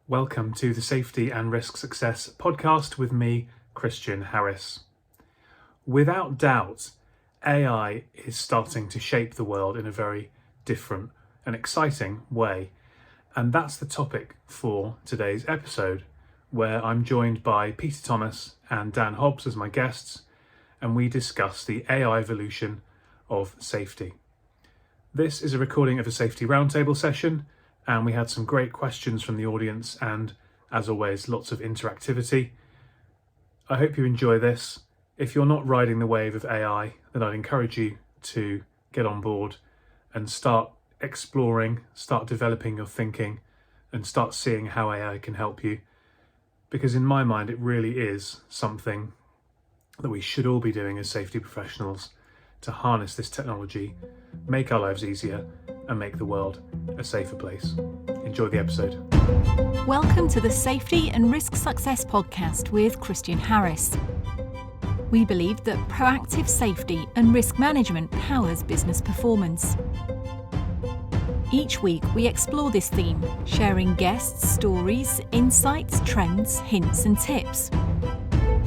Welcome to the Safety and Risk Success podcast with me, Christian Harris. Without doubt, AI is starting to shape the world in a very different and exciting way. And that's the topic for today's episode, where I'm joined by Peter Thomas and Dan Hobbs as my guests, and we discuss the AI-volution of safety. This is a recording of a safety roundtable session, and we had some great questions from the audience and, as always, lots of interactivity. I hope you enjoy this. If you're not riding the wave of AI, then I'd encourage you to get on board and start exploring, start developing your thinking, and start seeing how AI can help you. Because in my mind, it really is something that we should all be doing as safety professionals to harness this technology, make our lives easier, and make the world a safer place. Enjoy the episode. Welcome to the Safety and Risk Success podcast with Christian Harris. We believe that proactive safety and risk management powers business performance. Each week we explore this theme, sharing guests, stories, insights, trends, hints and tips.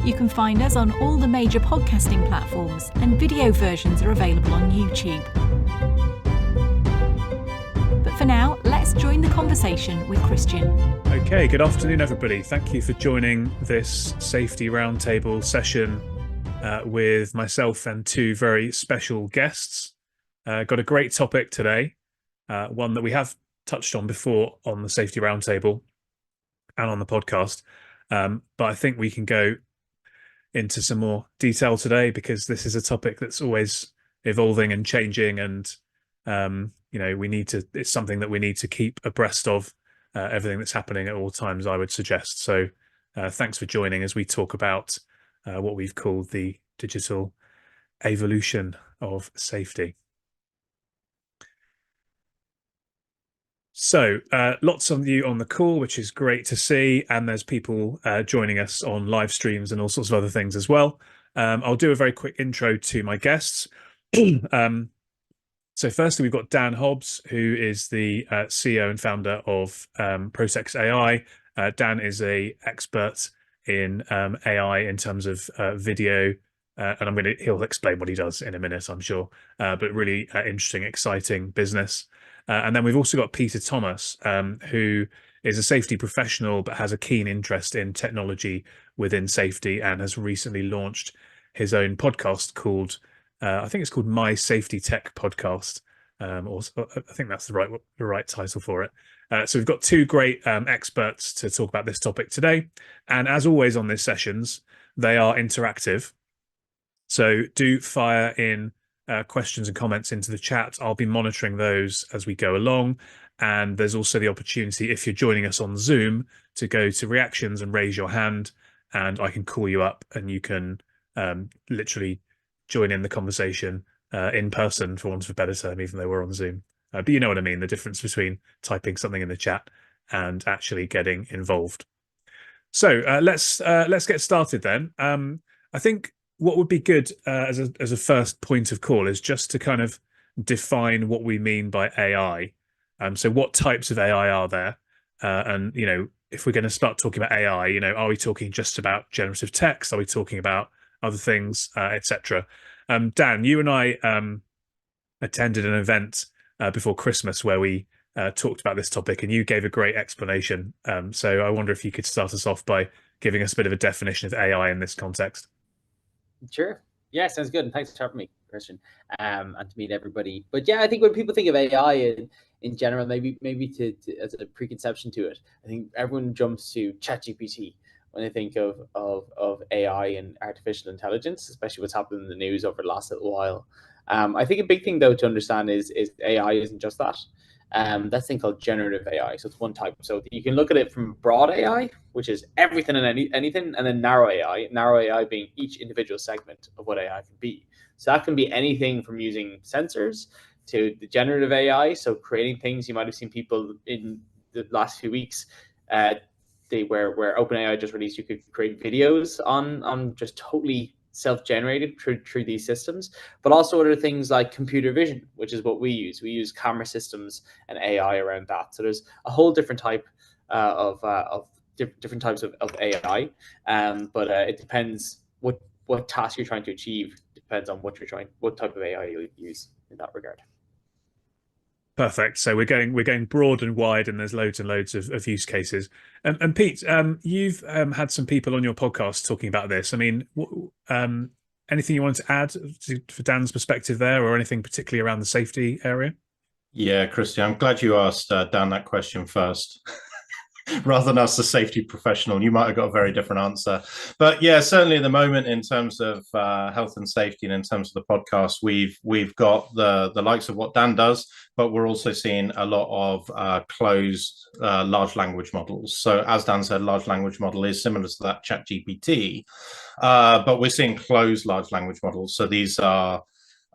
You can find us on all the major podcasting platforms, and video versions are available on YouTube. But for now, let's join the conversation with Christian. Okay, good afternoon, everybody. Thank you for joining this safety roundtable session with myself and two very special guests. Got a great topic today, one that we have touched on before on the safety roundtable and on the podcast, but I think we can go into some more detail today because this is a topic that's always evolving and changing, and it's something that we need to keep abreast of everything that's happening at all times, I would suggest. So thanks for joining as we talk about what we've called the digital evolution of safety. So lots of you on the call, which is great to see, and there's people joining us on live streams and all sorts of other things as well. I'll do a very quick intro to my guests. So firstly, we've got Dan Hobbs, who is the CEO and founder of Protex AI. Dan is an expert in AI in terms of video, and he'll explain what he does in a minute, I'm sure, but really interesting, exciting business. And then we've also got Peter Thomas, who is a safety professional but has a keen interest in technology within safety and has recently launched his own podcast called, I think it's called My Safety Tech Podcast, or I think that's the right title for it. So we've got two great experts to talk about this topic today. And as always on these sessions, they are interactive. So do fire in questions and comments into the chat. I'll be monitoring those as we go along. And there's also the opportunity, if you're joining us on Zoom, to go to reactions and raise your hand, and I can call you up and you can literally join in the conversation in person, for want of a better term, even though we're on Zoom. But you know what I mean, the difference between typing something in the chat and actually getting involved. So let's get started then. I think what would be good as a first point of call is just to kind of define what we mean by AI. So what types of AI are there? And, if we're going to start talking about AI, are we talking just about generative text? Are we talking about other things, etc.? Dan, you and I attended an event before Christmas where we talked about this topic, and you gave a great explanation. So I wonder if you could start us off by giving us a bit of a definition of AI in this context. Sure. Yeah, sounds good. And thanks for having me, Christian, and to meet everybody. But yeah, I think when people think of AI in general, maybe to as a preconception to it, I think everyone jumps to ChatGPT when they think of AI and artificial intelligence, especially what's happened in the news over the last little while. I think a big thing though to understand is AI isn't just that. That's thing called generative AI. So it's one type. So you can look at it from broad AI, which is everything and anything, and then narrow AI being each individual segment of what AI can be. So that can be anything from using sensors to the generative AI. So creating things. You might have seen people in the last few weeks, where OpenAI just released, you could create videos on just totally self-generated through these systems, but also other things like computer vision, which is what we use. We use camera systems and AI around that. So there's a whole different type different types of AI. But it depends what task you're trying to achieve. Depends on what type of AI you use in that regard. Perfect. So we're going broad and wide, and there's loads and loads of use cases. And Pete, you've had some people on your podcast talking about this. I mean, anything you want to add for Dan's perspective there, or anything particularly around the safety area? Yeah, Christian, I'm glad you asked Dan that question first. Rather than us, the safety professional, you might have got a very different answer. But yeah, certainly at the moment, in terms of health and safety, and in terms of the podcast, we've got the likes of what Dan does, but we're also seeing a lot of closed large language models. So as Dan said, large language model is similar to that ChatGPT, but we're seeing closed large language models. So these are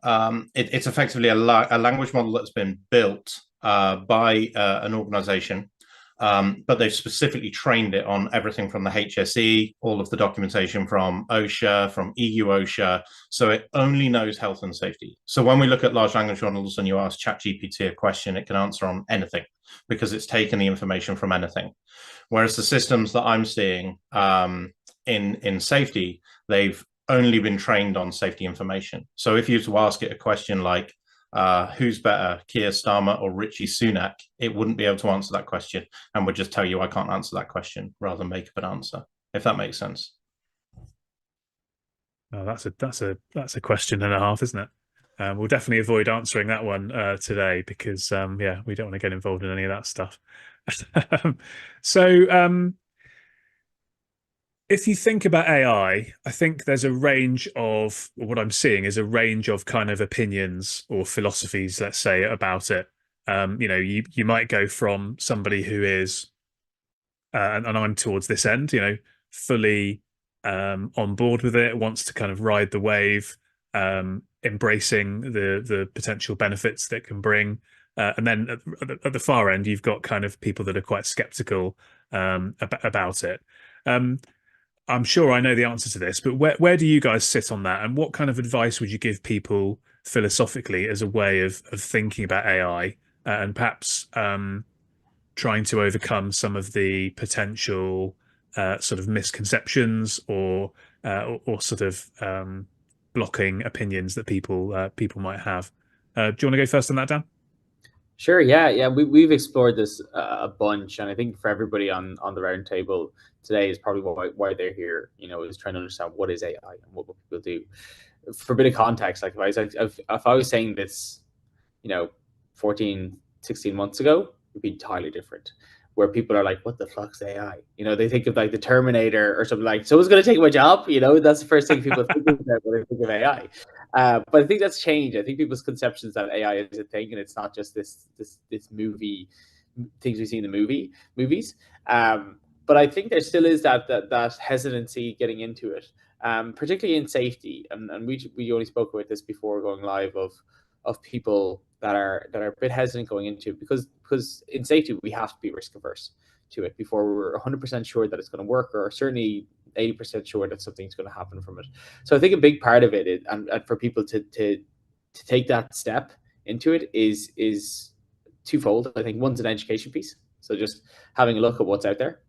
it's effectively a language model that's been built by an organization. But they've specifically trained it on everything from the HSE, all of the documentation from OSHA, from EU OSHA. So it only knows health and safety. So when we look at large language models and you ask ChatGPT a question, it can answer on anything because it's taken the information from anything. Whereas the systems that I'm seeing in safety, they've only been trained on safety information. So if you were to ask it a question like, who's better, Keir Starmer or Richie Sunak, it wouldn't be able to answer that question and would just tell you I can't answer that question rather than make up an answer, if that makes sense. Oh, that's a question and a half, isn't it? We'll definitely avoid answering that one today because yeah, we don't want to get involved in any of that stuff. So if you think about AI, I think there's a range of, what I'm seeing is a range of kind of opinions or philosophies, let's say, about it. You might go from somebody who is, and I'm towards this end, fully on board with it, wants to kind of ride the wave, embracing the potential benefits that can bring. And then at the far end, you've got kind of people that are quite skeptical about it. I'm sure I know the answer to this, but where do you guys sit on that? And what kind of advice would you give people philosophically as a way of thinking about AI and perhaps trying to overcome some of the potential sort of misconceptions or sort of blocking opinions that people might have? Do you want to go first on that, Dan? Sure. Yeah. We've explored this a bunch, and I think for everybody on the round table today is probably why they're here. Is trying to understand what is AI and what people do. For a bit of context, like if I was saying this, 14, 16 months ago, it'd be entirely different. Where people are like, "What the fuck's AI?" They think of like the Terminator or something like, "Someone's going to take my job." That's the first thing people think about when they think of AI. But I think that's changed. I think people's conceptions that AI is a thing, and it's not just this movie things we see in the movies. But I think there still is that hesitancy getting into it, particularly in safety. And we only spoke about this before going live of people that are a bit hesitant going into it because in safety we have to be risk averse to it before we're 100% sure that it's going to work, or certainly 80% sure that something's going to happen from it. So I think a big part of it is, and for people to take that step into it is twofold. I think one's an education piece. So just having a look at what's out there,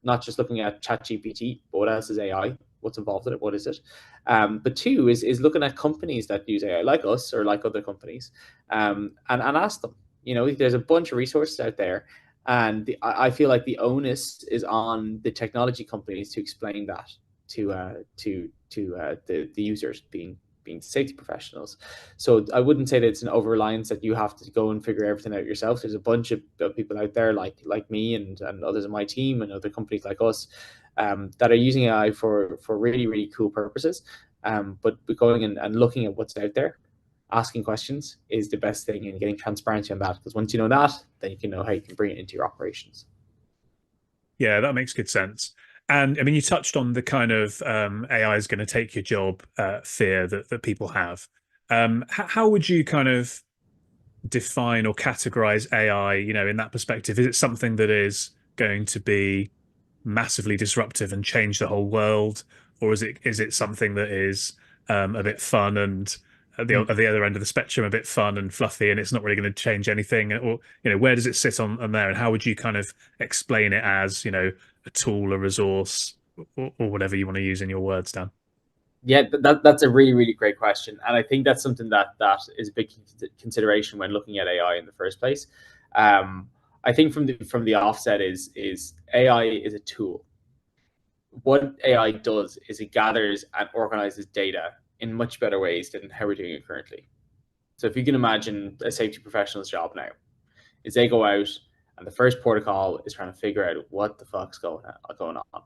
not just looking at ChatGPT, but what else is AI? What's involved in it? What is it? But two is looking at companies that use AI, like us or like other companies, and ask them. There's a bunch of resources out there, and I feel like the onus is on the technology companies to explain that to the users, being safety professionals. So I wouldn't say that it's an over-reliance that you have to go and figure everything out yourself. There's a bunch of people out there like me and others in my team and other companies like us that are using AI for really, really cool purposes. But going and looking at what's out there, asking questions is the best thing, and getting transparency on that, because once you know that, then you can know how you can bring it into your operations. Yeah, that makes good sense. And I mean, you touched on the kind of AI is going to take your job fear that people have. How would you kind of define or categorize AI, in that perspective? Is it something that is going to be massively disruptive and change the whole world, or is it something that is a bit fun and at the other end of the spectrum, a bit fun and fluffy, and it's not really going to change anything? Or, where does it sit on there, and how would you kind of explain it as, a tool, a resource, or whatever you want to use in your words, Dan? Yeah, that's a really, really great question. And I think that's something that is a big consideration when looking at AI in the first place. I think from the offset is AI is a tool. What AI does is it gathers and organizes data in much better ways than how we're doing it currently. So if you can imagine a safety professional's job now, is they go out and the first protocol is trying to figure out what the fuck's going on.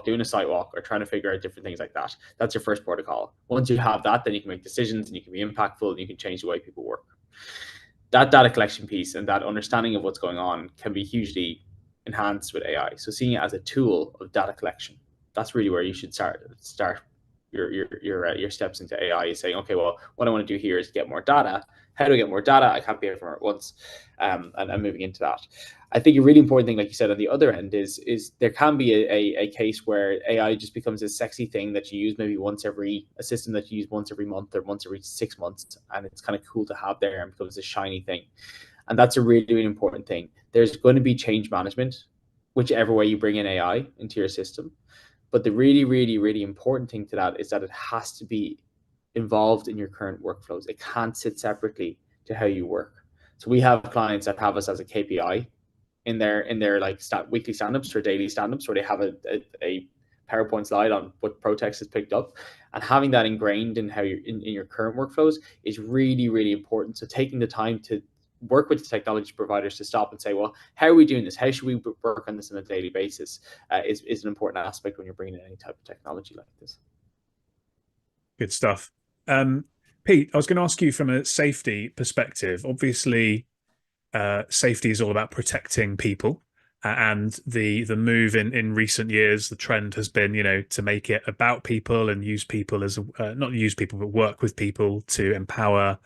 Doing a site walk or trying to figure out different things like that. That's your first protocol. Once you have that, then you can make decisions and you can be impactful and you can change the way people work. That data collection piece and that understanding of what's going on can be hugely enhanced with AI. So seeing it as a tool of data collection, that's really where you should start your steps into AI, is saying, okay, well, what I want to do here is get more data. How do I get more data? I can't be everywhere at once. And moving into that. I think a really important thing, like you said, on the other end is there can be a case where AI just becomes a sexy thing that you use maybe a system that you use once every month or once every 6 months, and it's kind of cool to have there and becomes a shiny thing. And that's a really, really important thing. There's going to be change management, whichever way you bring in AI into your system. But the really, really, really important thing to that is that it has to be involved in your current workflows. It can't sit separately to how you work. So we have clients that have us as a KPI in their like weekly stand-ups or daily stand-ups, where they have a PowerPoint slide on what Protex has picked up, and having that ingrained in how you're in your current workflows is really, really important. So taking the time to work with the technology providers to stop and say, well, how are we doing this? How should we work on this on a daily basis? Is an important aspect when you're bringing in any type of technology like this. Good stuff. Pete, I was going to ask you from a safety perspective. Obviously, safety is all about protecting people, and the move in recent years, the trend has been, to make it about people and use people as not use people, but work with people to empower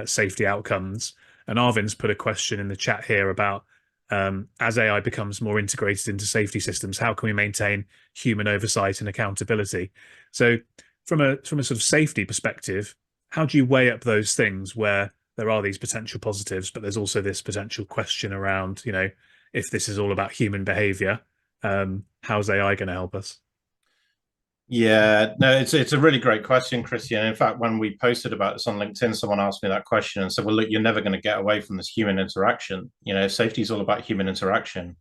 safety outcomes. And Arvin's put a question in the chat here about, as AI becomes more integrated into safety systems, how can we maintain human oversight and accountability? So from a sort of safety perspective, how do you weigh up those things where there are these potential positives, but there's also this potential question around, if this is all about human behavior, how's AI going to help us? Yeah, no, it's a really great question, Christian. In fact, when we posted about this on LinkedIn, someone asked me that question and said, well, look, you're never going to get away from this human interaction. Safety is all about human interaction.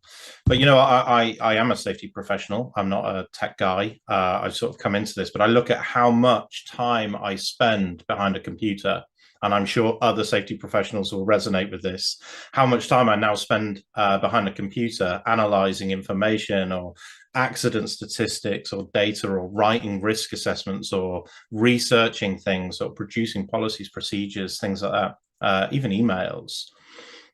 But, I am a safety professional. I'm not a tech guy. I've sort of come into this, but I look at how much time I spend behind a computer, and I'm sure other safety professionals will resonate with this, how much time I now spend behind a computer analyzing information or accident statistics or data, or writing risk assessments, or researching things, or producing policies, procedures, things like that, even emails.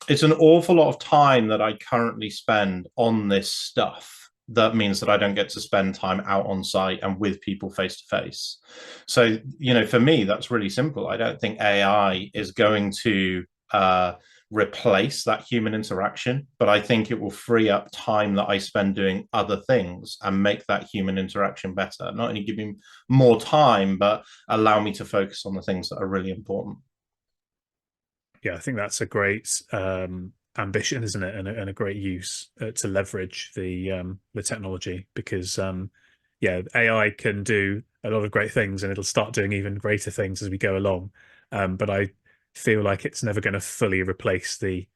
It's an awful lot of time that I currently spend on this stuff. That means that I don't get to spend time out on site and with people face to face. So, for me, that's really simple. I don't think AI is going to replace that human interaction, but I think it will free up time that I spend doing other things and make that human interaction better. Not only give me more time, but allow me to focus on the things that are really important. Yeah, I think that's a great ambition, isn't it, and a great use to leverage the technology, because AI can do a lot of great things, and it'll start doing even greater things as we go along. But I feel like it's never going to fully replace the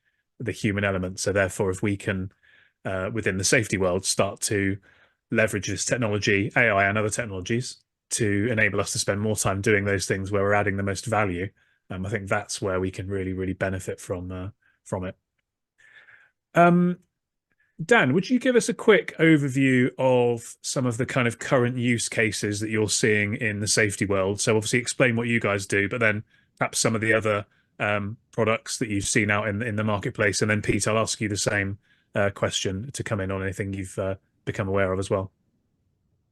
human element. So therefore, if we can within the safety world start to leverage this technology, AI and other technologies, to enable us to spend more time doing those things where we're adding the most value, I think that's where we can really, really benefit from it. Dan, would you give us a quick overview of some of the kind of current use cases that you're seeing in the safety world? So obviously explain what you guys do, but then perhaps some of the other products that you've seen out in the marketplace. And then Pete, I'll ask you the same question to come in on anything you've become aware of as well.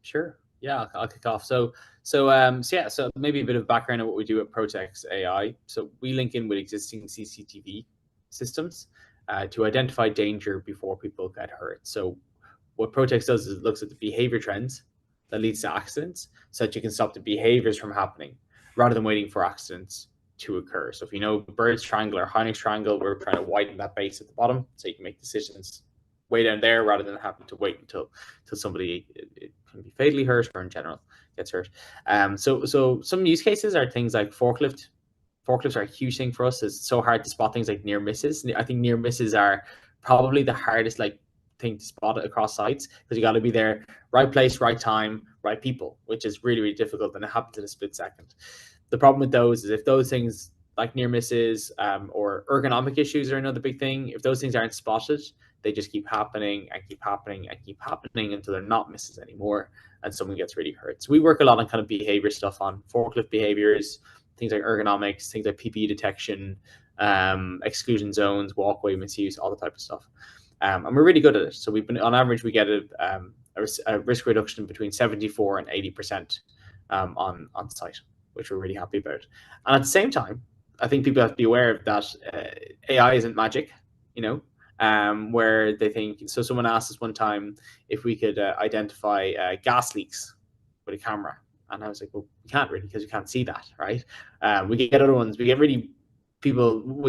Sure. Yeah, I'll kick off. So maybe a bit of background on what we do at Protex AI. So we link in with existing CCTV systems to identify danger before people get hurt. So what Protex does is it looks at the behavior trends that leads to accidents, so that you can stop the behaviors from happening rather than waiting for accidents to occur. So if you know Bird's triangle or Heinrich's triangle, we're trying to widen that base at the bottom so you can make decisions way down there rather than having to wait until somebody it can be fatally hurt or in general gets hurt. So some use cases are things like forklift. Forklifts are a huge thing for us. It's so hard to spot things like near misses. I think near misses are probably the hardest thing to spot across sites, because you got to be there, right place, right time, right people, which is really, really difficult, and it happens in a split second. The problem with those is if those things like near misses or ergonomic issues are another big thing. If those things aren't spotted, they just keep happening and keep happening and keep happening until they're not misses anymore and someone gets really hurt. So we work a lot on kind of behavior stuff, on forklift behaviors, things like ergonomics, things like PPE detection, exclusion zones, walkway misuse, all the type of stuff. And we're really good at it. So we've been, on average, we get a risk reduction between 74 and 80% on site, which we're really happy about. And at the same time, I think people have to be aware that AI isn't magic, you know, where they think, so someone asked us one time if we could identify gas leaks with a camera. And I was like, well, we can't really, because you can't see that, right? We get other ones. We get we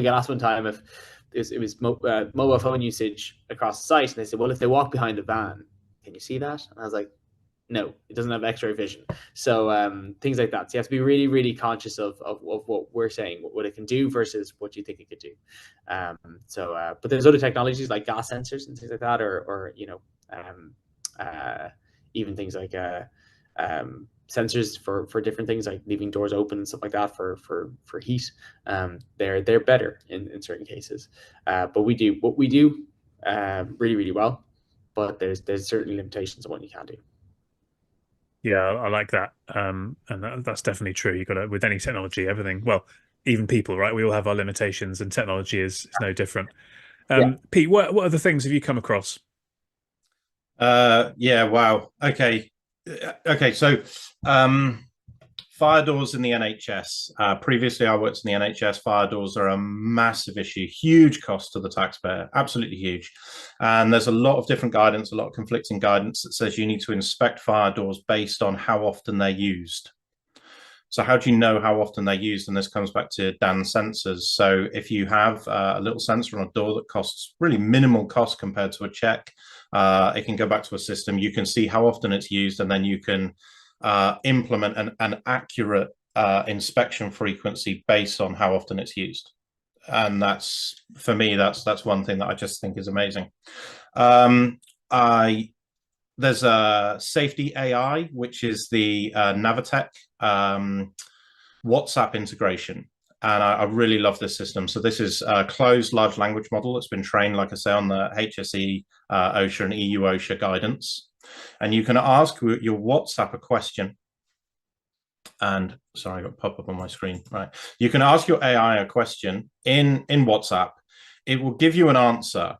get asked one time if it was mobile phone usage across the site. And they said, well, if they walk behind a van, can you see that? And I was like, no, it doesn't have X-ray vision. So things like that. So you have to be really, really conscious of what we're saying, what it can do versus what you think it could do. But there's other technologies like gas sensors and things like that, or you know, even things like sensors for different things like leaving doors open and stuff like that for heat. They're better in certain cases. But we do what we do really, really well. But there's certainly limitations on what you can do. Yeah, I like that. And that's definitely true. You got to, with any technology, everything, well, even people, right? We all have our limitations, and technology is no different. Pete, what other things have you come across? Yeah, wow. Okay. So fire doors in the NHS. Previously, I worked in the NHS. Fire doors are a massive issue, huge cost to the taxpayer, absolutely huge. And there's a lot of different guidance, a lot of conflicting guidance that says you need to inspect fire doors based on how often they're used. So how do you know how often they're used? And this comes back to Dan's sensors. So if you have a little sensor on a door that costs really minimal cost compared to a check, it can go back to a system. You can see how often it's used, and then you can implement an accurate inspection frequency based on how often it's used. And that's, for me, that's one thing that I just think is amazing. There's a Safety AI, which is the Navitec WhatsApp integration. And I really love this system. So this is a closed large language model that's been trained, like I say, on the HSE, OSHA and EU OSHA guidance. And you can ask your WhatsApp a question. And sorry, I got a pop-up on my screen. Right. You can ask your AI a question in WhatsApp. It will give you an answer.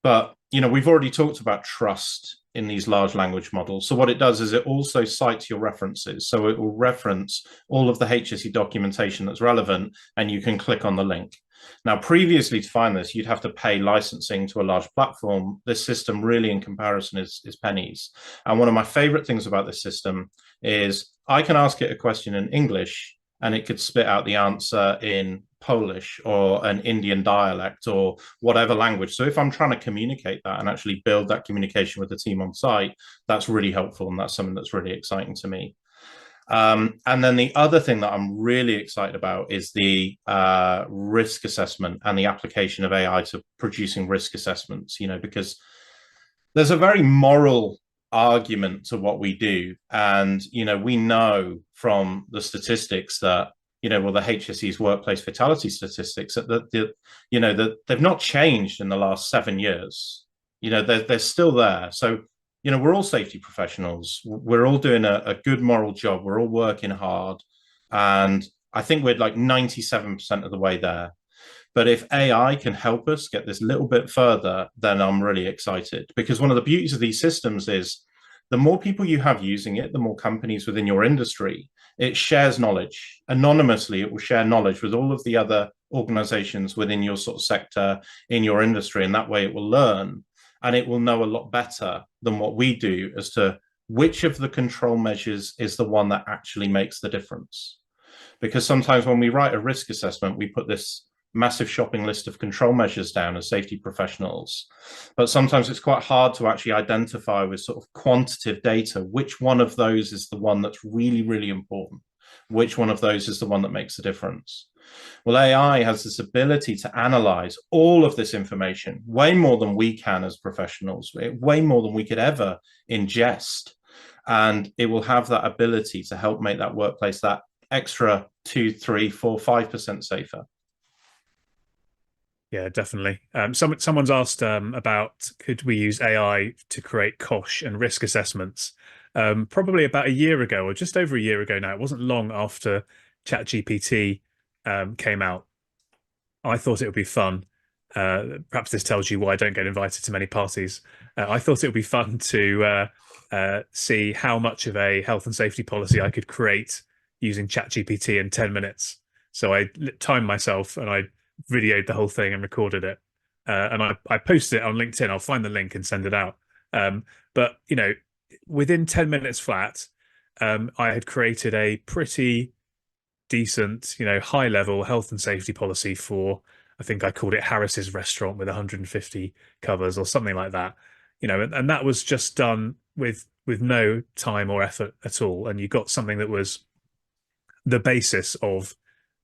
But, you know, we've already talked about trust in these large language models. So what it does is it also cites your references. So it will reference all of the HSE documentation that's relevant, and you can click on the link. Now, previously, to find this, you'd have to pay licensing to a large platform. This system really, in comparison, is pennies. And one of my favorite things about this system is I can ask it a question in English, and it could spit out the answer in Polish or an Indian dialect or whatever language. So if I'm trying to communicate that and actually build that communication with the team on site, that's really helpful, and that's something that's really exciting to me. And then the other thing that I'm really excited about is the risk assessment and the application of AI to producing risk assessments, you know, because there's a very moral argument to what we do. And, you know, we know from the statistics that, you know, well, the HSE's workplace fatality statistics that you know, that they've not changed in the last 7 years. You know, they're still there. So, you know, we're all safety professionals. We're all doing a good moral job. We're all working hard. And I think we're like 97% of the way there. But if AI can help us get this little bit further, then I'm really excited, because one of the beauties of these systems is the more people you have using it, the more companies within your industry, it shares knowledge. Anonymously, it will share knowledge with all of the other organizations within your sort of sector, in your industry, and that way it will learn, and it will know a lot better than what we do as to which of the control measures is the one that actually makes the difference. Because sometimes when we write a risk assessment, we put this massive shopping list of control measures down as safety professionals. But sometimes it's quite hard to actually identify with sort of quantitative data which one of those is the one that's really, really important, which one of those is the one that makes a difference. Well, AI has this ability to analyze all of this information, way more than we can as professionals, way more than we could ever ingest. And it will have that ability to help make that workplace that extra 2, 3, 4, 5% safer. Yeah, definitely. Someone's asked about could we use AI to create COSH and risk assessments? Probably about a year ago, or just over a year ago now. It wasn't long after ChatGPT came out. I thought it would be fun. Perhaps this tells you why I don't get invited to many parties. I thought it would be fun to see how much of a health and safety policy I could create using ChatGPT in 10 minutes. So I timed myself and I videoed the whole thing and recorded it. And I posted it on LinkedIn. I'll find the link and send it out. But, you know, within 10 minutes flat, I had created a pretty decent, you know, high level health and safety policy for, I think I called it Harris's restaurant with 150 covers or something like that, you know, and that was just done with no time or effort at all. And you got something that was the basis of,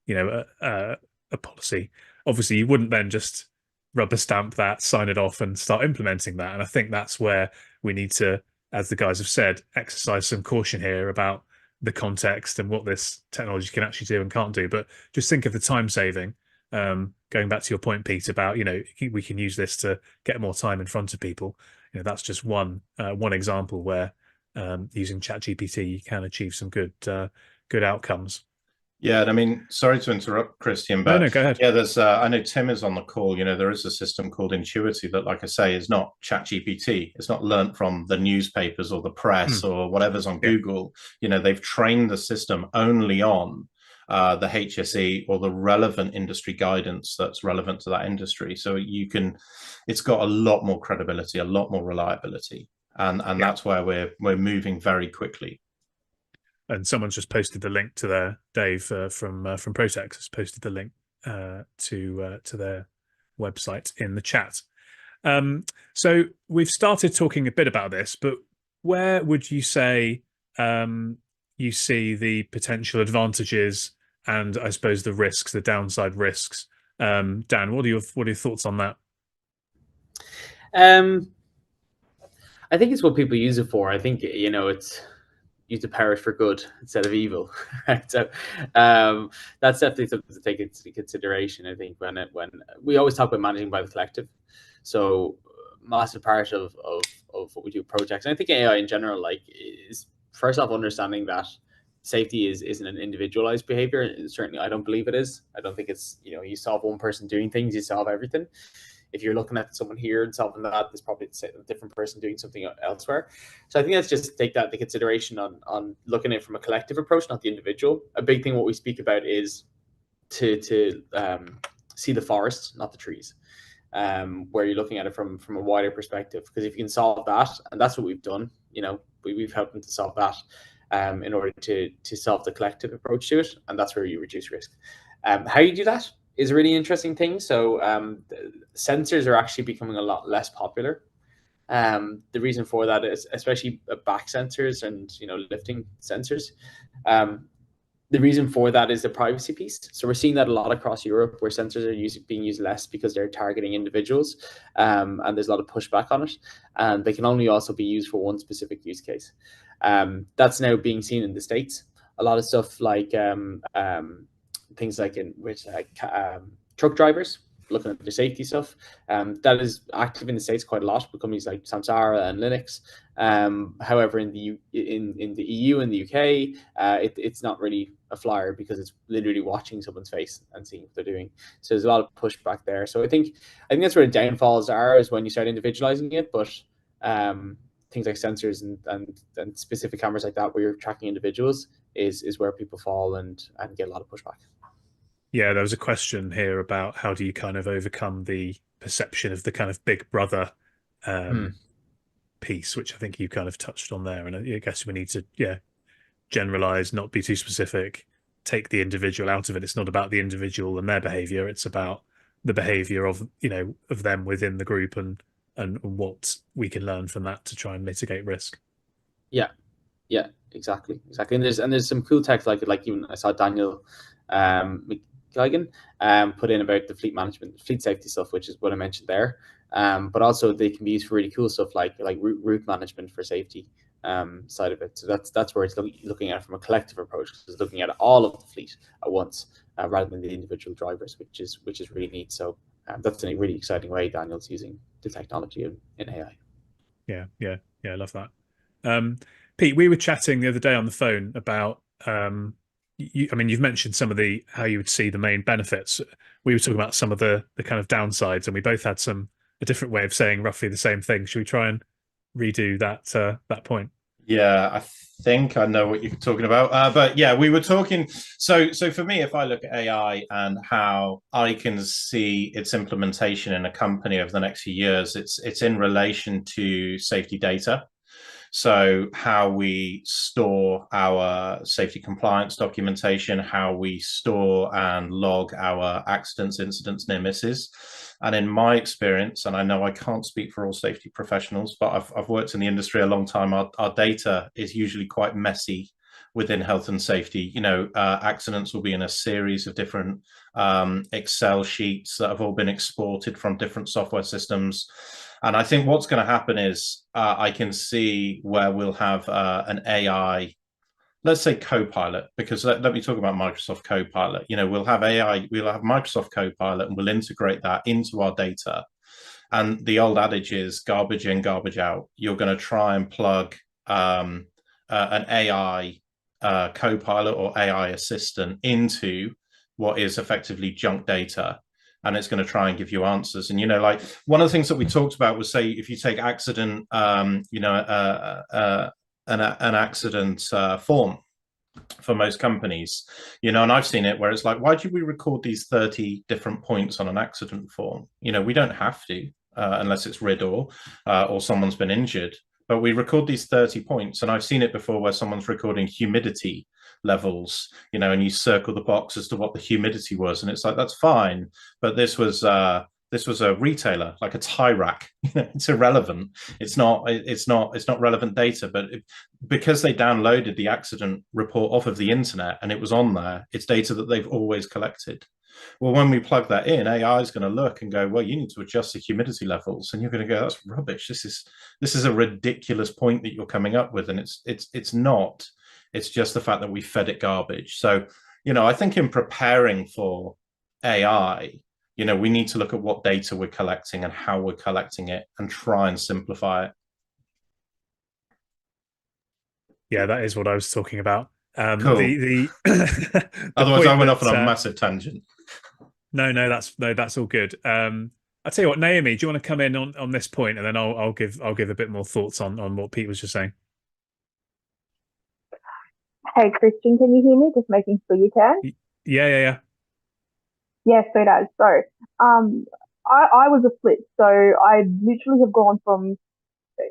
you know, a policy. Obviously, you wouldn't then just rubber stamp that, sign it off, and start implementing that. And I think that's where we need to, as the guys have said, exercise some caution here about the context and what this technology can actually do and can't do. But just think of the time saving. Going back to your point, Pete, about, you know, we can use this to get more time in front of people. You know, that's just one example where using ChatGPT you can achieve some good outcomes. Yeah, and I mean, sorry to interrupt, Christian, but no, go ahead. yeah, there's I know Tim is on the call. You know, there is a system called Intuity that, like I say, is not ChatGPT. It's not learnt from the newspapers or the press or whatever's on Google. You know, they've trained the system only on the HSE or the relevant industry guidance that's relevant to that industry. So it's got a lot more credibility, a lot more reliability, and that's where we're moving very quickly. And someone's just posted the link to their Dave from Protex has posted the link to their website in the chat. So we've started talking a bit about this, but where would you say you see the potential advantages and I suppose the risks, the downside risks? Dan, what are your thoughts on that? I think it's what people use it for. I think, you know, it's use the power for good instead of evil, right? So that's definitely something to take into consideration. I think when we always talk about managing by the collective, so massive part of what we do projects, and I think AI in general, like, is first off understanding that safety isn't an individualized behavior. And certainly, I don't believe it is. I don't think it's, you know, you solve one person doing things, you solve everything. If you're looking at someone here and solving that, there's probably a different person doing something elsewhere. So I think let's just take that into consideration on looking at it from a collective approach, not the individual. A big thing what we speak about is to see the forest, not the trees, where you're looking at it from a wider perspective. Because if you can solve that, and that's what we've done, you know, we've helped them to solve that in order to solve the collective approach to it, and that's where you reduce risk. How you do that is a really interesting thing. So sensors are actually becoming a lot less popular. The reason for that is especially back sensors and, you know, lifting sensors. The reason for that is the privacy piece. So we're seeing that a lot across Europe where sensors are being used less because they're targeting individuals, and there's a lot of pushback on it. And they can only also be used for one specific use case. That's now being seen in the States. A lot of stuff like things like truck drivers looking at the safety stuff, that is active in the States quite a lot with companies like Samsara and Linux. However, in the EU and the UK, it's not really a flyer because it's literally watching someone's face and seeing what they're doing. So there's a lot of pushback there. So I think that's where the downfalls are, is when you start individualizing it. But things like sensors and specific cameras like that, where you're tracking individuals, is where people fall and get a lot of pushback. Yeah, there was a question here about how do you kind of overcome the perception of the kind of big brother piece, which I think you kind of touched on there. And I guess we need to, generalize, not be too specific, take the individual out of it. It's not about the individual and their behavior. It's about the behavior of, of them within the group, and what we can learn from that to try and mitigate risk. Yeah, exactly. And there's some cool text like even I saw Daniel McGuigan put in about the fleet safety stuff, which is what I mentioned there. But also they can be used for really cool stuff like route management for safety side of it. So that's where it's looking at it from a collective approach. It's looking at all of the fleet at once rather than the individual drivers, which is really neat. So that's a really exciting way Daniel's using the technology in AI. Yeah, I love that. Pete, we were chatting the other day on the phone about you've mentioned some of how you would see the main benefits. We were talking about some of the kind of downsides, and we both had a different way of saying roughly the same thing. Should we try and redo that point? Yeah, I think I know what you're talking about. But yeah, we were talking. So for me, if I look at AI and how I can see its implementation in a company over the next few years, it's in relation to safety data. So how we store our safety compliance documentation, how we store and log our accidents, incidents, near misses. And in my experience, and I know I can't speak for all safety professionals, but I've worked in the industry a long time, our data is usually quite messy within health and safety. Accidents will be in a series of different Excel sheets that have all been exported from different software systems. And I think what's going to happen is I can see where we'll have an AI, let's say Copilot, because let me talk about Microsoft Copilot. We'll have AI, we'll have Microsoft Copilot, and we'll integrate that into our data. And the old adage is garbage in, garbage out. You're going to try and plug an AI Copilot or AI assistant into what is effectively junk data, and it's going to try and give you answers. And like one of the things that we talked about was, say, if you take accident, an accident form for most companies, and I've seen it where it's like, why do we record these 30 different points on an accident form? We don't have to unless it's RIDDOR or someone's been injured. But we record these 30 points, and I've seen it before where someone's recording humidity levels, and you circle the box as to what the humidity was, and it's like, that's fine, but this was a retailer, like a tie rack. It's irrelevant. It's not relevant data. But because they downloaded the accident report off of the internet and it was on there, it's data that they've always collected. Well, when we plug that in, AI is going to look and go, well, you need to adjust the humidity levels, and you're going to go, that's rubbish. This is a ridiculous point that you're coming up with, and it's not. It's just the fact that we fed it garbage. So, I think in preparing for AI, we need to look at what data we're collecting and how we're collecting it, and try and simplify it. Yeah, that is what I was talking about. Cool. The Otherwise, I went off on a massive tangent. No, that's all good. I'll tell you what, Naomi, do you want to come in on this point, and then I'll give a bit more thoughts on what Pete was just saying. Hey, Christian, can you hear me? Just making sure you can. Yeah. Yes, it does. So, I was a flip. So I literally have gone from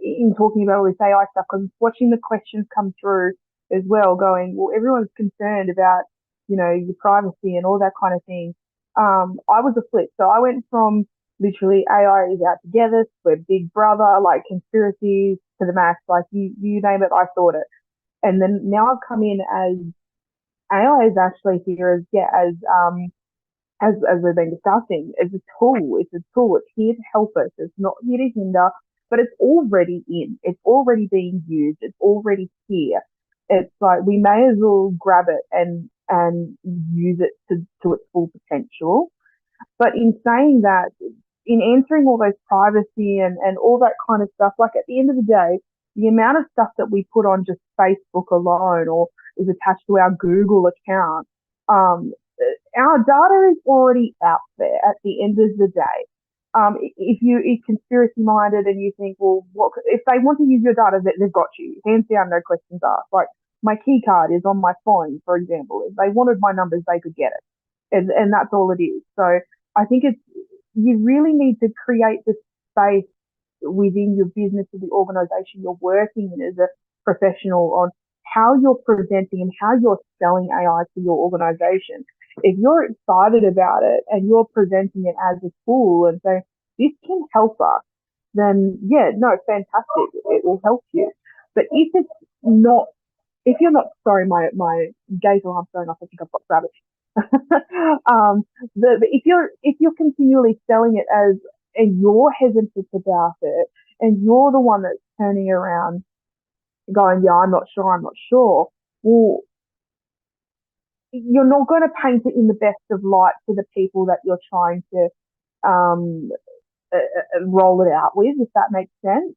in talking about all this AI stuff, because watching the questions come through as well, going, well, everyone's concerned about, your privacy and all that kind of thing. I was a flip. So I went from literally AI is out together, we're big brother, like conspiracies to the max, like you name it, I thought it. And then now I've come in as AI is actually here as we've been discussing, as a tool. It's a tool. It's here to help us. It's not here to hinder, but it's already in. It's already being used. It's already here. It's like we may as well grab it and use it to its full potential. But in saying that, in answering all those privacy and all that kind of stuff, like at the end of the day, the amount of stuff that we put on just Facebook alone or is attached to our Google account, our data is already out there at the end of the day. If you're conspiracy minded and you think, well, what if they want to use your data, they've got you, hands down, no questions asked. Like my key card is on my phone, for example. If they wanted my numbers, they could get it, and that's all it is. So I think you really need to create the space within your business or the organization you're working in as a professional on how you're presenting and how you're selling AI to your organization. If you're excited about it and you're presenting it as a tool and saying, this can help us, then yeah, no, fantastic. It will help you. But if it's not, if you're not, sorry, my gate alarm's going off. I think I've got rabbits. If you're continually selling it as, and you're hesitant about it, and you're the one that's turning around going, yeah, I'm not sure. Well, you're not going to paint it in the best of light to the people that you're trying to roll it out with, if that makes sense.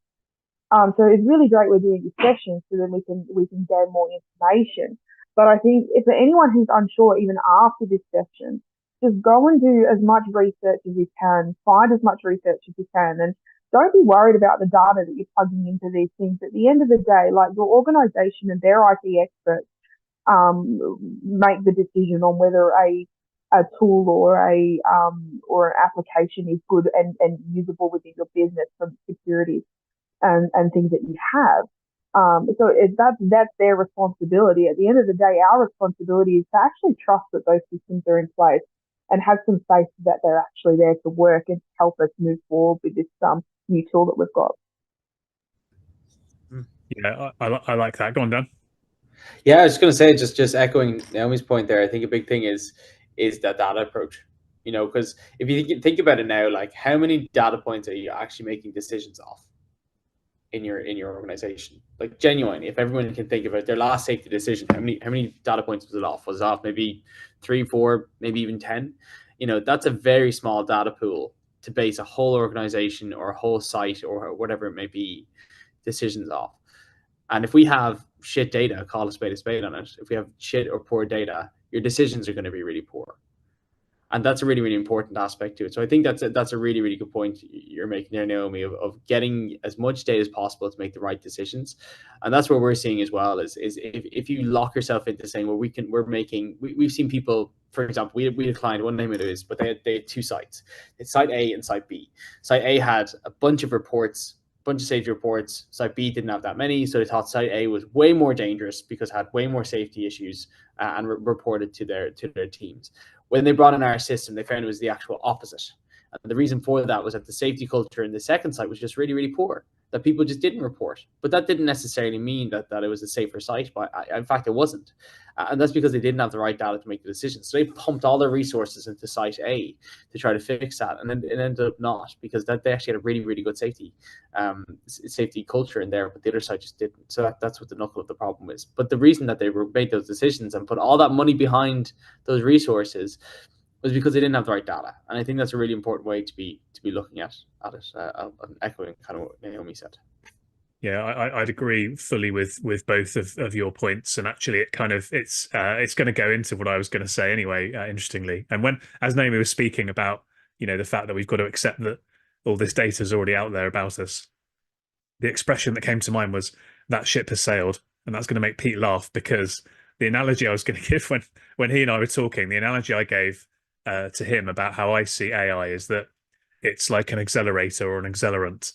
So it's really great we're doing these sessions so then we can gain more information. But I think if for anyone who's unsure even after this session, just go and do as much research as you can, find as much research as you can, and don't be worried about the data that you're plugging into these things. At the end of the day, like, your organization and their IT experts make the decision on whether a tool or an application is good and usable within your business from security and things that you have. So that's their responsibility. At the end of the day, our responsibility is to actually trust that those systems are in place and have some faith that they're actually there to work and help us move forward with this new tool that we've got. Yeah, I like that. Go on, Dan. Yeah, I was going to say, just echoing Naomi's point there. I think a big thing is that data approach. You know, because if you think about it now, like, how many data points are you actually making decisions off in your organization? Like, genuine, if everyone can think about their last safety decision, how many data points was it off? Was it off maybe 3, 4, maybe even 10? You know, that's a very small data pool to base a whole organization or a whole site or whatever it may be decisions off. And if we have shit data, call a spade on it. If we have shit or poor data, your decisions are going to be really poor. And that's a really, really important aspect to it. So I think that's a really, really good point you're making there, Naomi, of getting as much data as possible to make the right decisions. And that's what we're seeing as well, is if you lock yourself into saying, well, we've seen people, for example, we had a client, one name it is, but they had 2 sites. It's site A and site B. Site A had a bunch of reports, bunch of safety reports. Site B didn't have that many, so they thought site A was way more dangerous because it had way more safety issues and reported to their teams. When they brought in our system, they found it was the actual opposite. And the reason for that was that the safety culture in the second site was just really, really poor, that people just didn't report. But that didn't necessarily mean that it was a safer site. But in fact, it wasn't. And that's because they didn't have the right data to make the decision. So they pumped all their resources into site A to try to fix that. And then it ended up not, because they actually had a really, really good safety culture in there, but the other side just didn't. So that's what the knuckle of the problem is. But the reason that they made those decisions and put all that money behind those resources was because they didn't have the right data. And I think that's a really important way to be looking at it, echoing kind of what Naomi said. Yeah, I'd agree fully with both of your points, and actually, it's going to go into what I was going to say anyway. Interestingly, and as Naomi was speaking about, the fact that we've got to accept that all this data is already out there about us, the expression that came to mind was that ship has sailed, and that's going to make Pete laugh, because the analogy I was going to give when he and I were talking, the analogy I gave to him about how I see AI is that it's like an accelerator or an accelerant,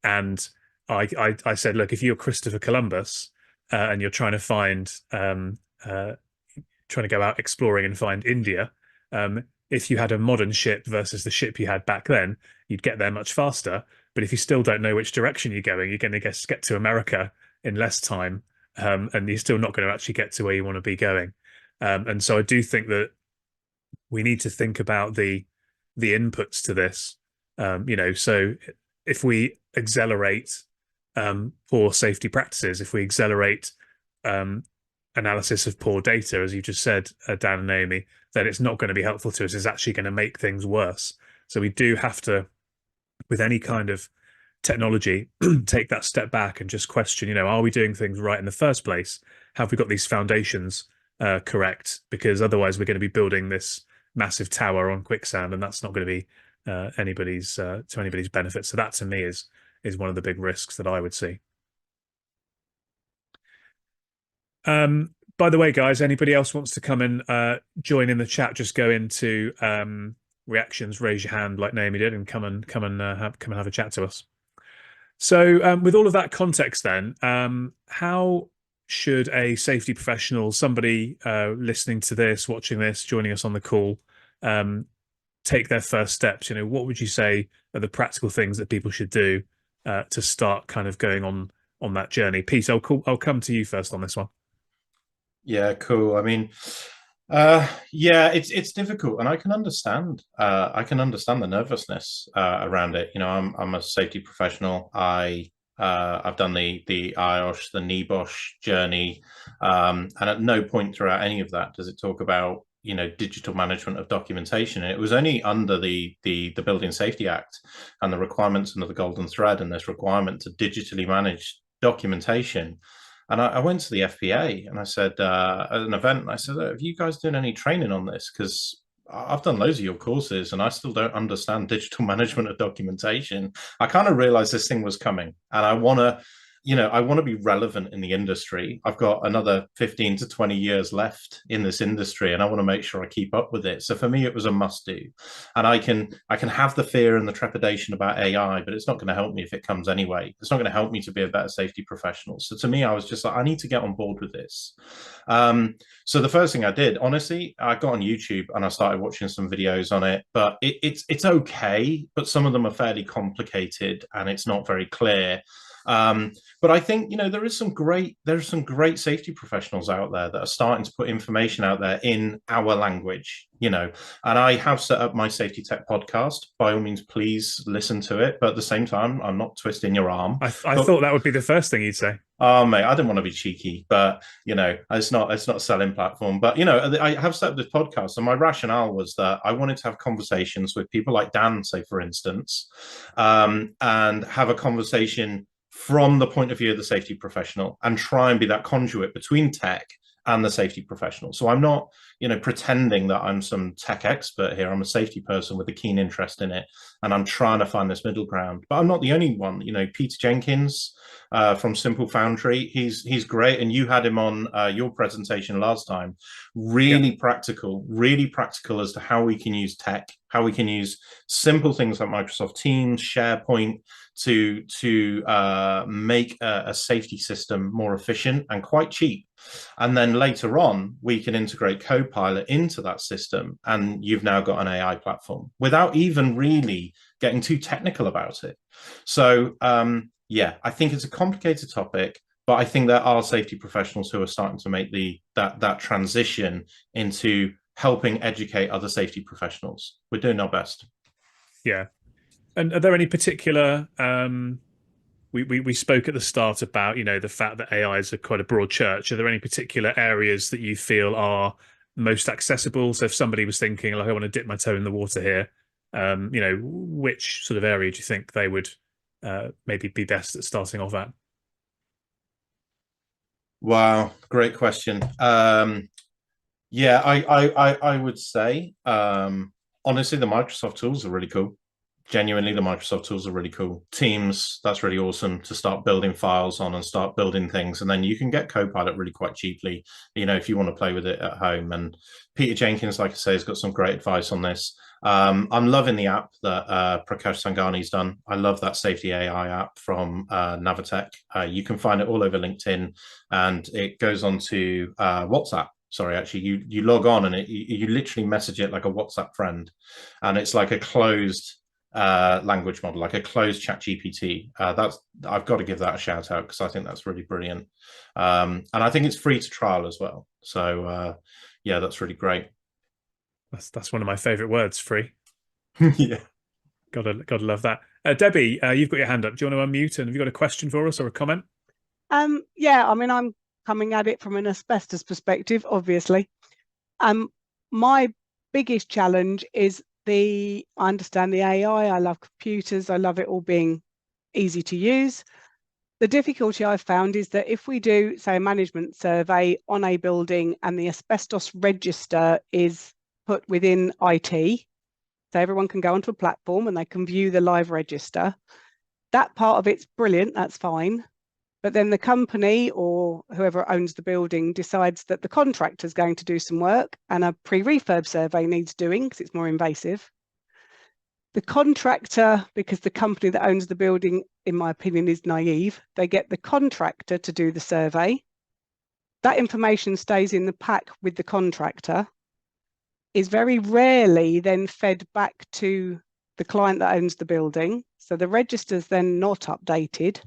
and I said, look, if you're Christopher Columbus and you're trying to find, trying to go out exploring and find India, if you had a modern ship versus the ship you had back then, you'd get there much faster. But if you still don't know which direction you're going to get to America in less time, and you're still not going to actually get to where you want to be going. And so I do think that we need to think about the inputs to this. So if we accelerate poor safety practices, if we accelerate analysis of poor data, as you just said, Dan and Naomi, then it's not going to be helpful to us. It's actually going to make things worse. So we do have to, with any kind of technology, take that step back and just question, are we doing things right in the first place? Have we got these foundations correct? Because otherwise we're going to be building this massive tower on quicksand, and that's not going to be to anybody's benefit. So that, to me, is one of the big risks that I would see. By the way, guys, anybody else wants to come and join in the chat, just go into reactions, raise your hand like Naomi did, and come and have a chat to us. So with all of that context then, how should a safety professional, somebody listening to this, watching this, joining us on the call, take their first steps? What would you say are the practical things that people should do to start kind of going on that journey? Pete, I'll come to you first on this one. Yeah, cool. I mean, yeah, it's difficult, and I can understand. I can understand the nervousness around it. I'm a safety professional. I've done the IOSH, the NEBOSH journey, and at no point throughout any of that does it talk about digital management of documentation. And it was only under the Building Safety Act and the requirements under the Golden Thread and this requirement to digitally manage documentation. And I went to the FPA and I said, at an event, and I said, have you guys done any training on this? Because I've done loads of your courses and I still don't understand digital management of documentation. I kind of realized this thing was coming, and I want to be relevant in the industry. I've got another 15 to 20 years left in this industry, and I want to make sure I keep up with it. So for me, it was a must do. And I can have the fear and the trepidation about AI, but it's not going to help me if it comes anyway. It's not going to help me to be a better safety professional. So to me, I was just like, I need to get on board with this. So the first thing I did, honestly, I got on YouTube and I started watching some videos on it, but it's okay, but some of them are fairly complicated and it's not very clear. But I think there are some great safety professionals out there that are starting to put information out there in our language, and I have set up my Safety Tech podcast. By all means, please listen to it, but at the same time, I'm not twisting your arm. I thought that would be the first thing you'd say. Oh mate, I didn't want to be cheeky, but it's not a selling platform. But I have set up this podcast, and my rationale was that I wanted to have conversations with people like Dan, say for instance, and have a conversation from the point of view of the safety professional and try and be that conduit between tech and the safety professional. So I'm not, pretending that I'm some tech expert here. I'm a safety person with a keen interest in it, and I'm trying to find this middle ground. But I'm not the only one. Peter Jenkins from Simple Foundry, he's great, and you had him on your presentation last time. Really practical as to how we can use tech, how we can use simple things like Microsoft Teams, SharePoint to make a safety system more efficient and quite cheap. And then later on, we can integrate Copilot into that system, and you've now got an AI platform without even really getting too technical about it. So yeah, I think it's a complicated topic, but I think there are safety professionals who are starting to make that transition into helping educate other safety professionals. We're doing our best. Yeah. And are there any particular, we spoke at the start about, the fact that AI is quite a broad church. Are there any particular areas that you feel are most accessible? So if somebody was thinking, like, I want to dip my toe in the water here, which sort of area do you think they would maybe be best at starting off at? Wow, great question. Yeah, I would say, honestly, the Microsoft tools are really cool. Genuinely, the Microsoft tools are really cool. Teams, that's really awesome to start building files on and start building things. And then you can get Copilot really quite cheaply, if you want to play with it at home. And Peter Jenkins, like I say, has got some great advice on this. I'm loving the app that Prakash Sanghaни's done. I love that safety AI app from Navitech. You can find it all over LinkedIn, and it goes on to WhatsApp. Sorry, actually, you log on and you literally message it like a WhatsApp friend, and it's like a closed language model, like a closed chat GPT. I've got to give that a shout out because I think that's really brilliant. And I think it's free to trial as well. So yeah, that's really great. That's one of my favorite words, free. Yeah. Gotta love that. Debbie, you've got your hand up. Do you want to unmute? And have you got a question for us or a comment? Yeah, I mean, I'm coming at it from an asbestos perspective, obviously. My biggest challenge is I understand the AI, I love computers, I love it all being easy to use. The difficulty I've found is that if we do, say, a management survey on a building and the asbestos register is put within IT, so everyone can go onto a platform and they can view the live register, that part of it's brilliant, that's fine. But then the company or whoever owns the building decides that the contractor is going to do some work and a pre-refurb survey needs doing because it's more invasive. The contractor, because the company that owns the building, in my opinion, is naive, they get the contractor to do the survey. that information stays in the pack with the contractor, is very rarely then fed back to the client that owns the building. So the register's then not updated.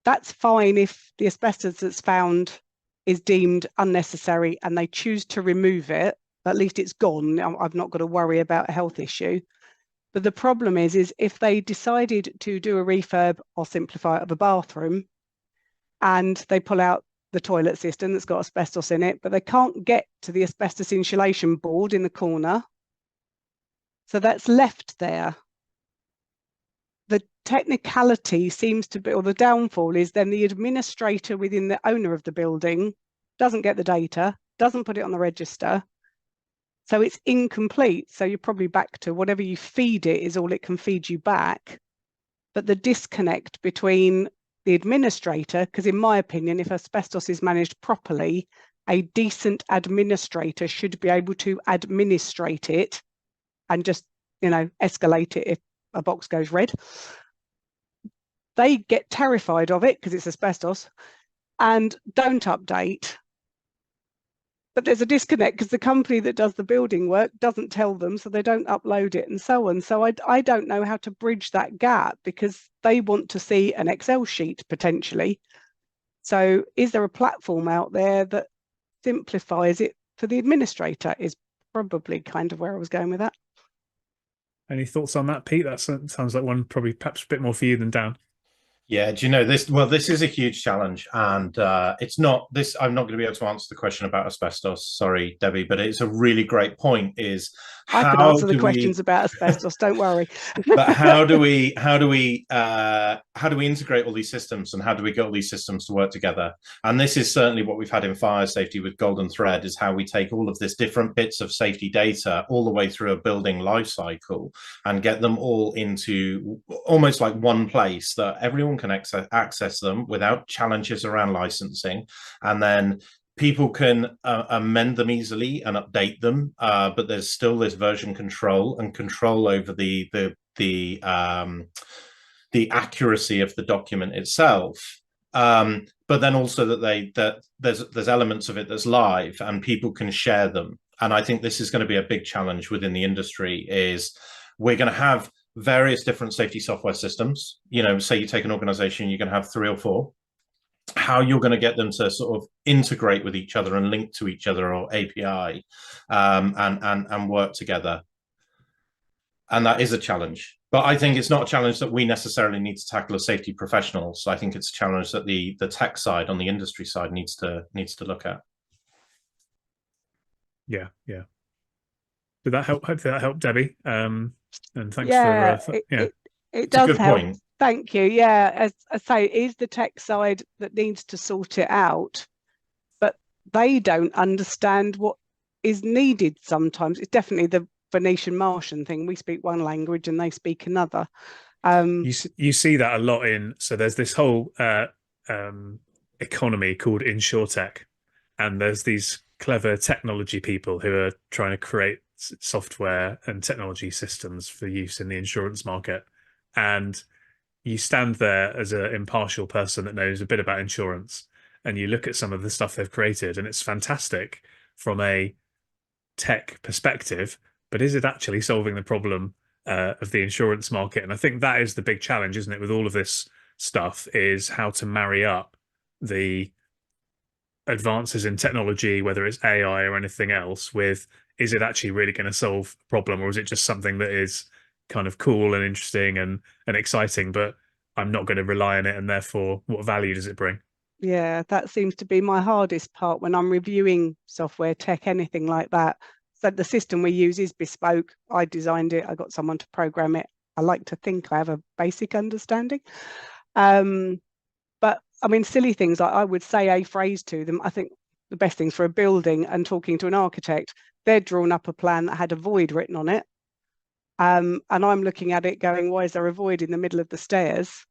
That's fine if the asbestos that's found is deemed unnecessary and they choose to remove it. At least it's gone. I've not got to worry about a health issue. But the problem is if they decided to do a refurb or simplify of a bathroom and they pull out the toilet system that's got asbestos in it, but they can't get to the asbestos insulation board in the corner, so that's left there. The technicality seems to be, or the downfall is then the administrator within the owner of the building doesn't get the data, doesn't put it on the register, so it's incomplete. So you're probably back to whatever you feed it is all it can feed you back. But the disconnect between the administrator, because in my opinion, if asbestos is managed properly, a decent administrator should be able to administrate it and just, escalate it if a box goes red. They get terrified of it because it's asbestos and don't update. But there's a disconnect because the company that does the building work doesn't tell them, so they don't upload it and so on. So I don't know how to bridge that gap because they want to see an Excel sheet potentially. So is there a platform out there that simplifies it for the administrator is probably kind of where I was going with that. Any thoughts on that, Pete? That sounds like one probably perhaps a bit more for you than Dan. Yeah, do you know this? Well, this is a huge challenge, and it's not this. I'm not going to be able to answer the question about asbestos. Sorry, Debbie, but it's a really great point. Is I can answer the questions about asbestos. Don't worry. But how do we integrate all these systems, and how do we get all these systems to work together? And this is certainly what we've had in fire safety with Golden Thread, is how we take all of this different bits of safety data all the way through a building life cycle and get them all into almost like one place that everyone can access them without challenges around licensing, and then people can amend them easily and update them, but there's still this version control and control over the accuracy of the document itself. But then also that there's elements of it that's live and people can share them. And I think this is going to be a big challenge within the industry. Is we're going to have various different safety software systems. Say you take an organization, you're going to have 3 or 4. How you're going to get them to sort of integrate with each other and link to each other, or API, and work together. And that is a challenge. But I think it's not a challenge that we necessarily need to tackle as safety professionals. I think it's a challenge that the tech side, on the industry side, needs to look at. Yeah. Did that help? Hopefully that helped, Debbie. And thanks for it does help. Point. Thank you. Yeah, as I say, it is the tech side that needs to sort it out, but they don't understand what is needed sometimes. It's definitely the Venetian Martian thing. We speak one language and they speak another. You see that a lot so there's this whole economy called InsurTech, and there's these clever technology people who are trying to create software and technology systems for use in the insurance market. And you stand there as an impartial person that knows a bit about insurance, and you look at some of the stuff they've created, and it's fantastic from a tech perspective, but is it actually solving the problem of the insurance market? And I think that is the big challenge, isn't it, with all of this stuff, is how to marry up the advances in technology, whether it's AI or anything else, with, is it actually really going to solve a problem, or is it just something that is kind of cool and interesting and exciting, but I'm not going to rely on it, and therefore what value does it bring? Yeah, that seems to be my hardest part when I'm reviewing software, tech, anything like that. So the system we use is bespoke. I designed it. I got someone to program it. I like to think I have a basic understanding. But I mean, silly things, I would say a phrase to them. I think the best things for a building, and talking to an architect, they'd drawn up a plan that had a void written on it. And I'm looking at it going, why is there a void in the middle of the stairs?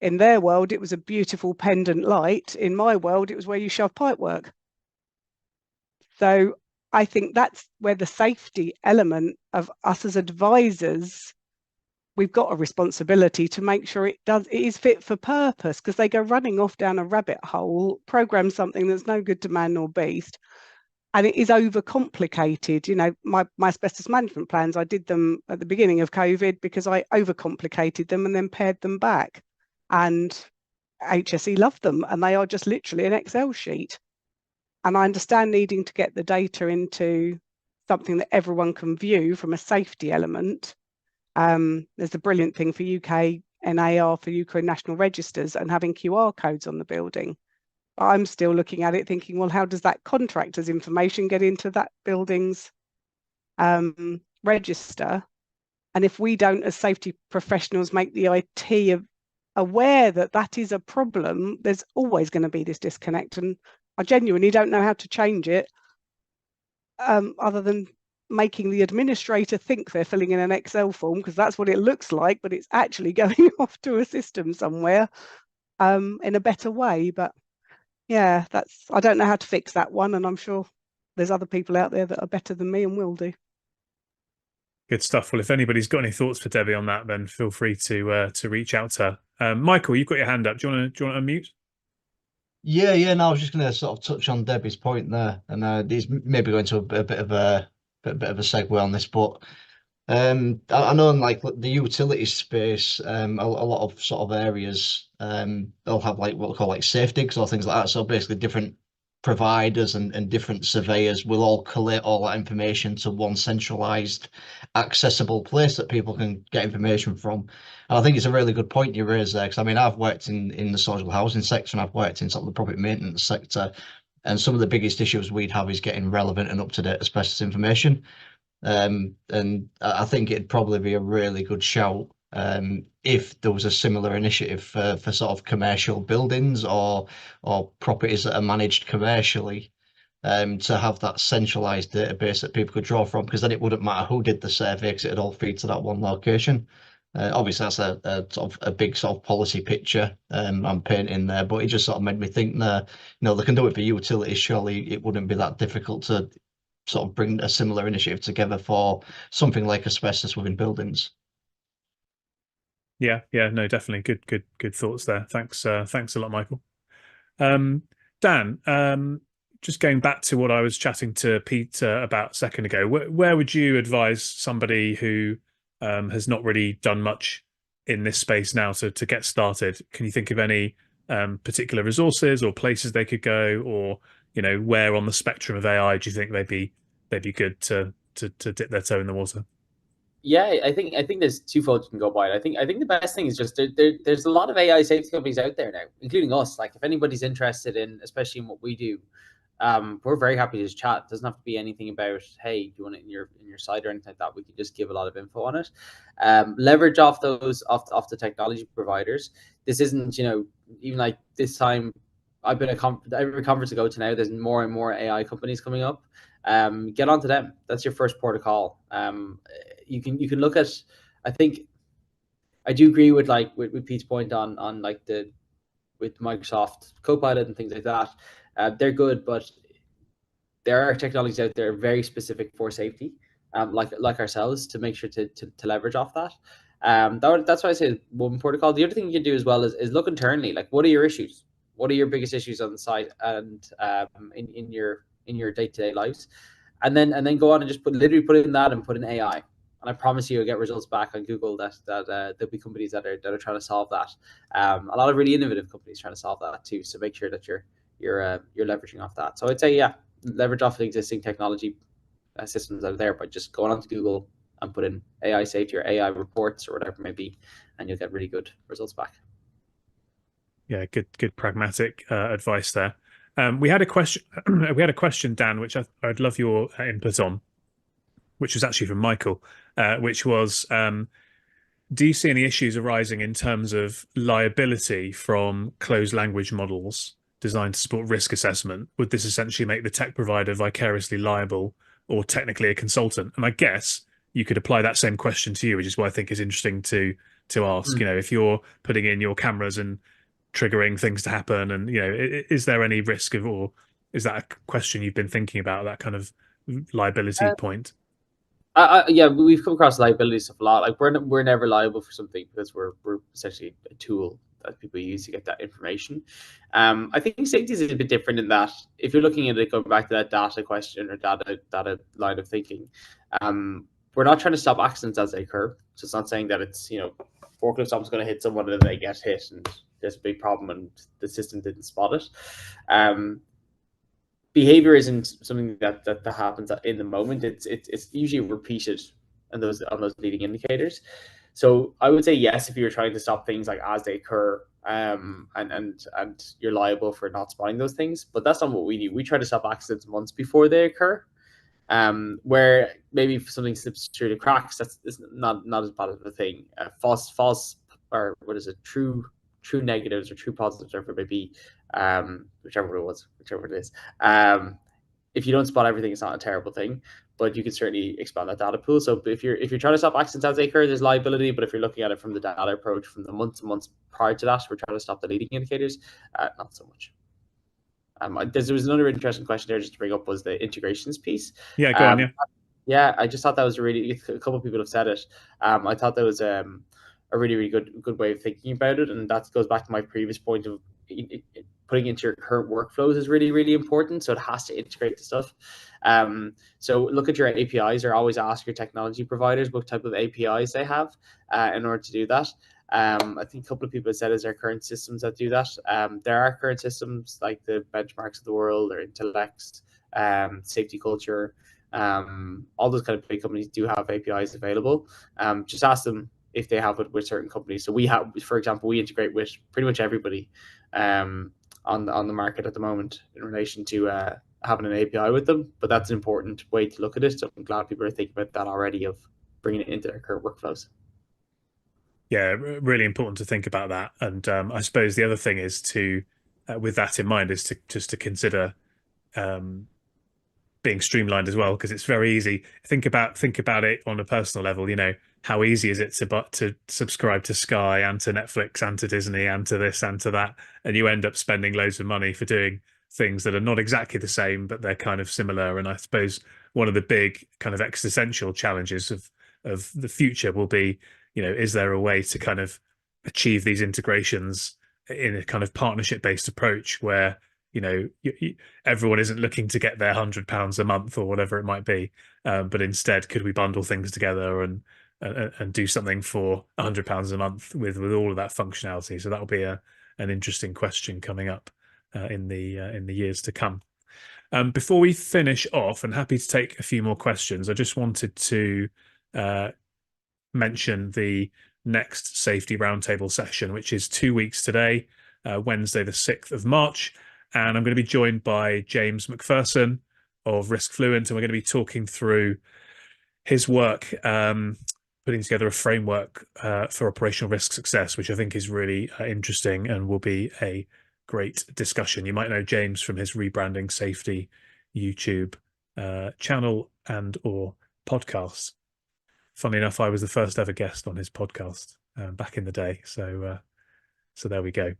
In their world, it was a beautiful pendant light. In my world, it was where you shove pipework. So I think that's where the safety element of us as advisors we've got a responsibility to make sure it is fit for purpose, because they go running off down a rabbit hole, program something that's no good to man nor beast, and it is overcomplicated. You know, my asbestos management plans, I did them at the beginning of COVID because I overcomplicated them and then pared them back. And HSE loved them, and they are just literally an Excel sheet. And I understand needing to get the data into something that everyone can view from a safety element. There's the brilliant thing for UK NAR, for UK National Registers, and having QR codes on the building. I'm still looking at it thinking, well, how does that contractor's information get into that building's register? And if we don't, as safety professionals, make the IT aware that that is a problem, there's always going to be this disconnect. And I genuinely don't know how to change it, other than making the administrator think they're filling in an Excel form, because that's what it looks like, but it's actually going off to a system somewhere in a better way. But yeah, I don't know how to fix that one, and I'm sure there's other people out there that are better than me and will do. Good stuff. Well, if anybody's got any thoughts for Debbie on that, then feel free to reach out to her. Michael, you've got your hand up. Do you want to unmute? Yeah. No, I was just going to sort of touch on Debbie's point there, and these maybe going to a bit of a segue on this, but I know in like the utility space, a lot of sort of areas, they'll have like what we call like safe digs or things like that. So basically different providers and different surveyors will all collate all that information to one centralized accessible place that people can get information from. And I think it's a really good point you raised there, because I mean, I've worked in the social housing sector, and I've worked in sort of the property maintenance sector, and some of the biggest issues we'd have is getting relevant and up-to-date asbestos information. And I think it'd probably be a really good shout if there was a similar initiative for sort of commercial buildings or properties that are managed commercially, to have that centralized database that people could draw from, because then it wouldn't matter who did the survey, because it'd all feed to that one location. Obviously, that's a sort of a big sort of policy picture I'm painting there, but it just sort of made me think that, you know, they can do it for utilities. Surely it wouldn't be that difficult to sort of bring a similar initiative together for something like asbestos within buildings. Yeah, no, definitely good thoughts there. Thanks a lot, Michael. Dan, just going back to what I was chatting to Pete about a second ago, where would you advise somebody who has not really done much in this space now to get started? Can you think of any particular resources or places they could go, or, you know, where on the spectrum of AI do you think they'd be good to dip their toe in the water? Yeah, I think there's twofold you can go by it. I think the best thing is just there's a lot of AI safety companies out there now, including us. Like, if anybody's interested in, especially in what we do, we're very happy to just chat. It doesn't have to be anything about, hey, do you want it in your site or anything like that. We can just give a lot of info on it. Leverage off off the technology providers. This isn't, you know, even like this time, I've been every conference I go to now, there's more and more AI companies coming up. Get onto them. That's your first port of call. You can look at, I think I do agree with Pete's point on like with Microsoft Copilot and things like that. They're good, but there are technologies out there very specific for safety, like ourselves, to make sure to leverage off that. That's why I say one port of call. The other thing you can do as well is look internally. Like, what are your issues? What are your biggest issues on the site and in your day-to-day lives? And then go on and just literally put in that and put in AI. And I promise you'll get results back on Google that there'll be companies that are trying to solve that. A lot of really innovative companies trying to solve that too. So make sure that you're leveraging off that. So I'd say, yeah, leverage off the existing technology systems out there by just going onto Google and put in AI safety or AI reports or whatever it may be, and you'll get really good results back. Yeah, good pragmatic advice there. We had a question, Dan, which I'd love your input on, which was actually from Michael, which was, do you see any issues arising in terms of liability from closed language models designed to support risk assessment? Would this essentially make the tech provider vicariously liable or technically a consultant? And I guess you could apply that same question to you, which is what I think is interesting to ask. You know, if you're putting in your cameras and triggering things to happen, and, you know, is there any risk of, or is that a question you've been thinking about, that kind of liability point? Yeah, we've come across liability stuff a lot. Like we're never liable for something because we're essentially a tool that people use to get that information. I think safety is a bit different in that if you're looking at it, going back to that data question or data line of thinking, we're not trying to stop accidents as they occur. So it's not saying that it's, you know, forklift stop's going to hit someone and they get hit and there's a big problem and the system didn't spot it. Behavior isn't something that happens in the moment. It's usually repeated on those leading indicators. So I would say yes if you're trying to stop things like as they occur, and you're liable for not spotting those things. But that's not what we do. We try to stop accidents months before they occur. Where maybe if something slips through the cracks, that's not as bad of a thing. False or what is it? True negatives or true positives, whatever it may be, whichever it is. If you don't spot everything, it's not a terrible thing, but you can certainly expand that data pool. So if you're trying to stop accidents as they occur, there's liability. But if you're looking at it from the data approach, from the months prior to that, we're trying to stop the leading indicators, not so much. There was another interesting question there just to bring up, was the integrations piece. Yeah, go on. Yeah, I just thought that was a couple of people have said it. I thought that was a really good way of thinking about it, and that goes back to my previous point of putting into your current workflows is really important. So it has to integrate the stuff. So look at your APIs, or always ask your technology providers what type of APIs they have in order to do that. I think a couple of people have said is there are current systems that do that. There are current systems like the Benchmarks of the world or Intellects, Safety Culture. All those kind of big companies do have APIs available. Just ask them if they have it with certain companies. So we have, for example, we integrate with pretty much everybody on the market at the moment in relation to having an API with them. But that's an important way to look at it. So I'm glad people are thinking about that already, of bringing it into their current workflows. Yeah, really important to think about that. And I suppose the other thing is to, with that in mind, is to just to consider being streamlined as well, because it's very easy. Think about it on a personal level. You know, how easy is it to subscribe to Sky and to Netflix and to Disney and to this and to that, and you end up spending loads of money for doing things that are not exactly the same, but they're kind of similar. And I suppose one of the big kind of existential challenges of the future will be, you know, is there a way to kind of achieve these integrations in a kind of partnership-based approach where, you know, everyone isn't looking to get their £100 a month or whatever it might be, but instead, could we bundle things together and do something for £100 a month with all of that functionality? So that'll be an interesting question coming up in the years to come. Before we finish off, and happy to take a few more questions, I just wanted to mention the next safety roundtable session, which is 2 weeks today, Wednesday the 6th of March. And I'm going to be joined by James McPherson of RiskFluent, and we're going to be talking through his work, putting together a framework for operational risk success, which I think is really interesting and will be a great discussion. You might know James from his Rebranding Safety YouTube channel and or podcast. Funnily enough, I was the first ever guest on his podcast back in the day. So there we go.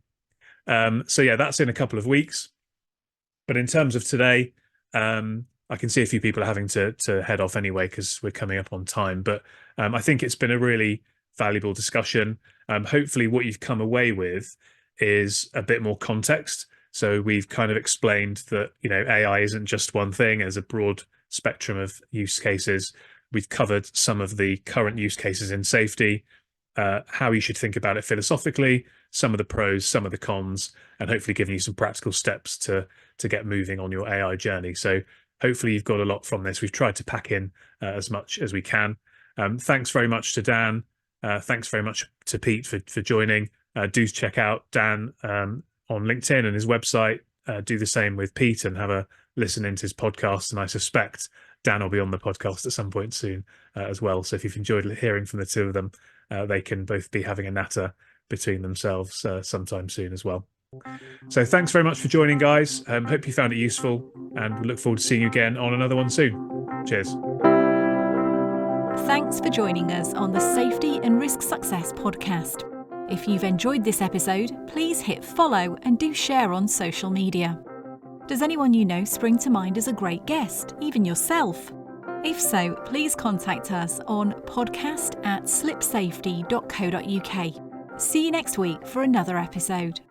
So yeah, that's in a couple of weeks. But in terms of today, I can see a few people are having to head off anyway because we're coming up on time. But I think it's been a really valuable discussion. Hopefully what you've come away with is a bit more context. So we've kind of explained that, you know, AI isn't just one thing. There's a broad spectrum of use cases. We've covered some of the current use cases in safety, how you should think about it philosophically, some of the pros, some of the cons, and hopefully giving you some practical steps to get moving on your AI journey. So hopefully you've got a lot from this. We've tried to pack in as much as we can. Thanks very much to Dan. Thanks very much to Pete for joining. Do check out Dan on LinkedIn and his website. Do the same with Pete and have a listen into his podcast. And I suspect Dan will be on the podcast at some point soon as well. So if you've enjoyed hearing from the two of them, they can both be having a natter between themselves sometime soon as well. So thanks very much for joining, guys. Hope you found it useful, and we look forward to seeing you again on another one soon. Cheers. Thanks for joining us on the Safety and Risk Success podcast. If you've enjoyed this episode, please hit follow and do share on social media. Does anyone you know spring to mind as a great guest, even yourself? If so, please contact us on podcast@slipsafety.co.uk. See you next week for another episode.